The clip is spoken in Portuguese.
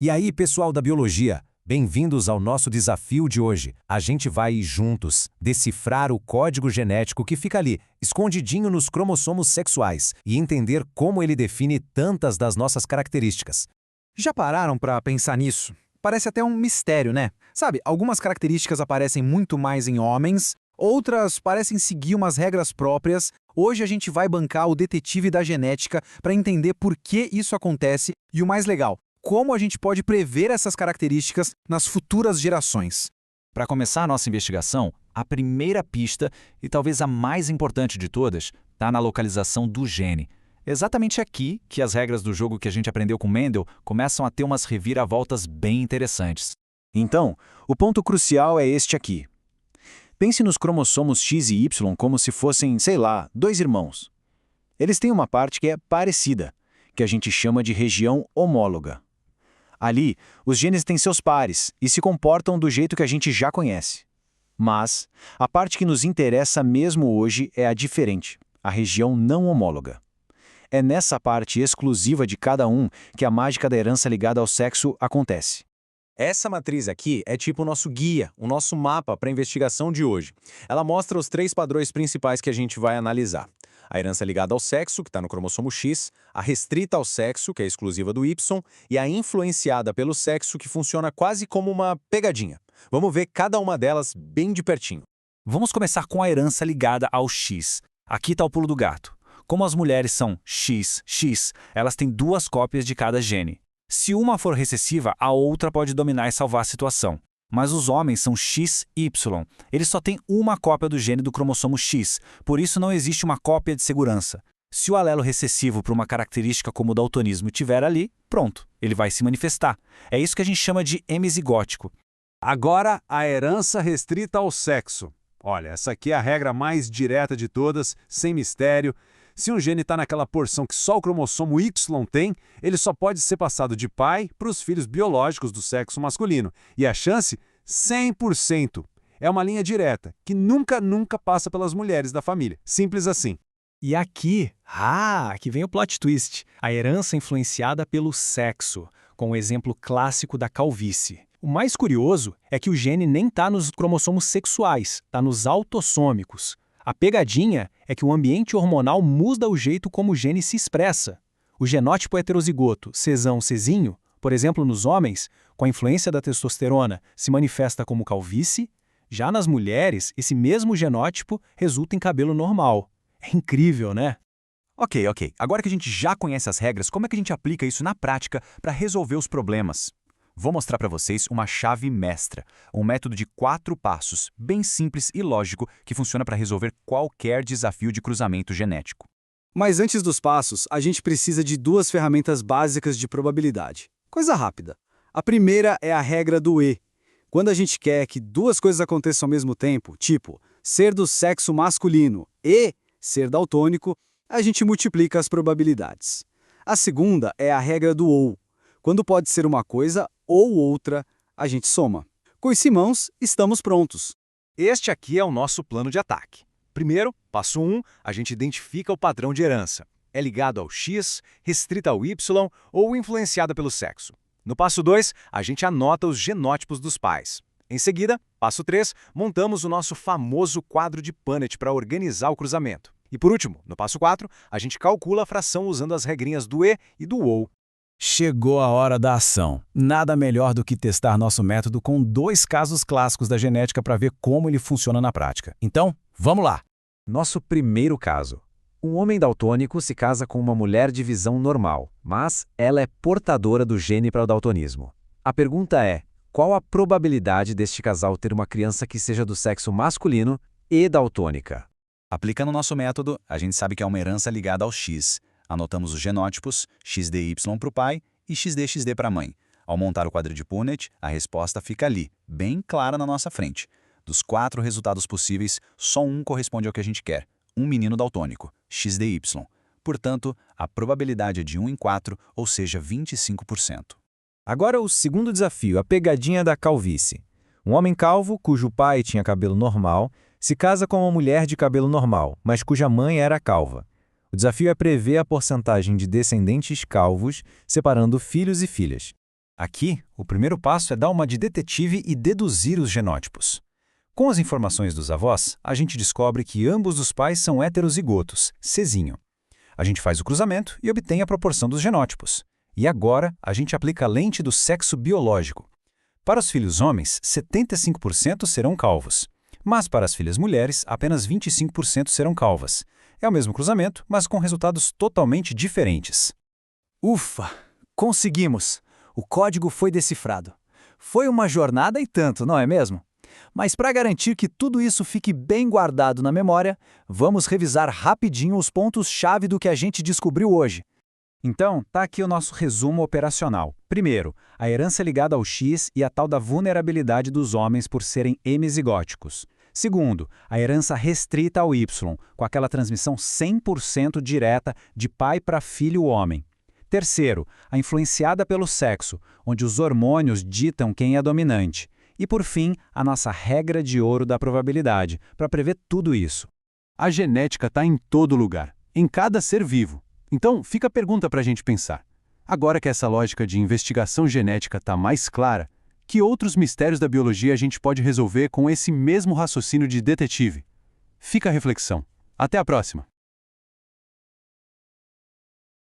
E aí, pessoal da biologia, bem-vindos ao nosso desafio de hoje. A gente vai juntos decifrar o código genético que fica ali, escondidinho nos cromossomos sexuais, e entender como ele define tantas das nossas características. Já pararam para pensar nisso? Parece até um mistério, né? Sabe, algumas características aparecem muito mais em homens, outras parecem seguir umas regras próprias. Hoje a gente vai bancar o detetive da genética para entender por que isso acontece e o mais legal, como a gente pode prever essas características nas futuras gerações. Para começar a nossa investigação, a primeira pista, e talvez a mais importante de todas, está na localização do gene. Exatamente aqui que as regras do jogo que a gente aprendeu com Mendel começam a ter umas reviravoltas bem interessantes. Então, o ponto crucial é este aqui. Pense nos cromossomos X e Y como se fossem, sei lá, dois irmãos. Eles têm uma parte que é parecida, que a gente chama de região homóloga. Ali, os genes têm seus pares e se comportam do jeito que a gente já conhece. Mas, a parte que nos interessa mesmo hoje é a diferente, a região não homóloga. É nessa parte exclusiva de cada um que a mágica da herança ligada ao sexo acontece. Essa matriz aqui é tipo o nosso guia, o nosso mapa para a investigação de hoje. Ela mostra os 3 padrões principais que a gente vai analisar. A herança ligada ao sexo, que está no cromossomo X, a restrita ao sexo, que é exclusiva do Y, e a influenciada pelo sexo, que funciona quase como uma pegadinha. Vamos ver cada uma delas bem de pertinho. Vamos começar com a herança ligada ao X. Aqui está o pulo do gato. Como as mulheres são XX, elas têm 2 cópias de cada gene. Se uma for recessiva, a outra pode dominar e salvar a situação. Mas os homens são XY. Eles só têm uma cópia do gene do cromossomo X, por isso não existe uma cópia de segurança. Se o alelo recessivo para uma característica como o daltonismo estiver ali, pronto, ele vai se manifestar. É isso que a gente chama de hemizigótico. Agora, a herança restrita ao sexo. Olha, essa aqui é a regra mais direta de todas, sem mistério. Se um gene está naquela porção que só o cromossomo Y tem, ele só pode ser passado de pai para os filhos biológicos do sexo masculino. E a chance? 100%. É uma linha direta, que nunca passa pelas mulheres da família. Simples assim. E aqui vem o plot twist. A herança influenciada pelo sexo, com o exemplo clássico da calvície. O mais curioso é que o gene nem está nos cromossomos sexuais, está nos autossômicos. A pegadinha é que o ambiente hormonal muda o jeito como o gene se expressa. O genótipo heterozigoto Czão-Czinho, por exemplo, nos homens, com a influência da testosterona, se manifesta como calvície. Já nas mulheres, esse mesmo genótipo resulta em cabelo normal. É incrível, né? Ok. Agora que a gente já conhece as regras, como é que a gente aplica isso na prática para resolver os problemas? Vou mostrar para vocês uma chave mestra, um método de 4 passos, bem simples e lógico, que funciona para resolver qualquer desafio de cruzamento genético. Mas antes dos passos, a gente precisa de 2 ferramentas básicas de probabilidade. Coisa rápida. A primeira é a regra do E. Quando a gente quer que 2 coisas aconteçam ao mesmo tempo, tipo ser do sexo masculino e ser daltônico, a gente multiplica as probabilidades. A segunda é a regra do OU. Quando pode ser uma coisa ou outra, a gente soma. Com isso em mãos, estamos prontos. Este aqui é o nosso plano de ataque. Primeiro, passo 1, a gente identifica o padrão de herança. É ligado ao X, restrita ao Y ou influenciada pelo sexo. No passo 2, a gente anota os genótipos dos pais. Em seguida, passo 3, montamos o nosso famoso quadro de Punnett para organizar o cruzamento. E por último, no passo 4, a gente calcula a fração usando as regrinhas do E e do OU. Chegou a hora da ação. Nada melhor do que testar nosso método com 2 casos clássicos da genética para ver como ele funciona na prática. Então, vamos lá! Nosso primeiro caso. Um homem daltônico se casa com uma mulher de visão normal, mas ela é portadora do gene para o daltonismo. A pergunta é, qual a probabilidade deste casal ter uma criança que seja do sexo masculino e daltônica? Aplicando o nosso método, a gente sabe que é uma herança ligada ao X. Anotamos os genótipos, XDY para o pai e XDXD para a mãe. Ao montar o quadro de Punnett, a resposta fica ali, bem clara na nossa frente. Dos 4 resultados possíveis, só um corresponde ao que a gente quer, um menino daltônico, XDY. Portanto, a probabilidade é de 1 em 4, ou seja, 25%. Agora o segundo desafio, a pegadinha da calvície. Um homem calvo, cujo pai tinha cabelo normal, se casa com uma mulher de cabelo normal, mas cuja mãe era calva. O desafio é prever a porcentagem de descendentes calvos, separando filhos e filhas. Aqui, o primeiro passo é dar uma de detetive e deduzir os genótipos. Com as informações dos avós, a gente descobre que ambos os pais são heterozigotos, Czinho. A gente faz o cruzamento e obtém a proporção dos genótipos. E agora, a gente aplica a lente do sexo biológico. Para os filhos homens, 75% serão calvos. Mas para as filhas mulheres, apenas 25% serão calvas. É o mesmo cruzamento, mas com resultados totalmente diferentes. Ufa! Conseguimos! O código foi decifrado. Foi uma jornada e tanto, não é mesmo? Mas para garantir que tudo isso fique bem guardado na memória, vamos revisar rapidinho os pontos-chave do que a gente descobriu hoje. Então, tá aqui o nosso resumo operacional. Primeiro, a herança ligada ao X e a tal da vulnerabilidade dos homens por serem hemizigóticos. Segundo, a herança restrita ao Y, com aquela transmissão 100% direta de pai para filho homem. Terceiro, a influenciada pelo sexo, onde os hormônios ditam quem é dominante. E, por fim, a nossa regra de ouro da probabilidade, para prever tudo isso. A genética está em todo lugar, em cada ser vivo. Então, fica a pergunta para a gente pensar. Agora que essa lógica de investigação genética está mais clara, que outros mistérios da biologia a gente pode resolver com esse mesmo raciocínio de detetive? Fica a reflexão. Até a próxima!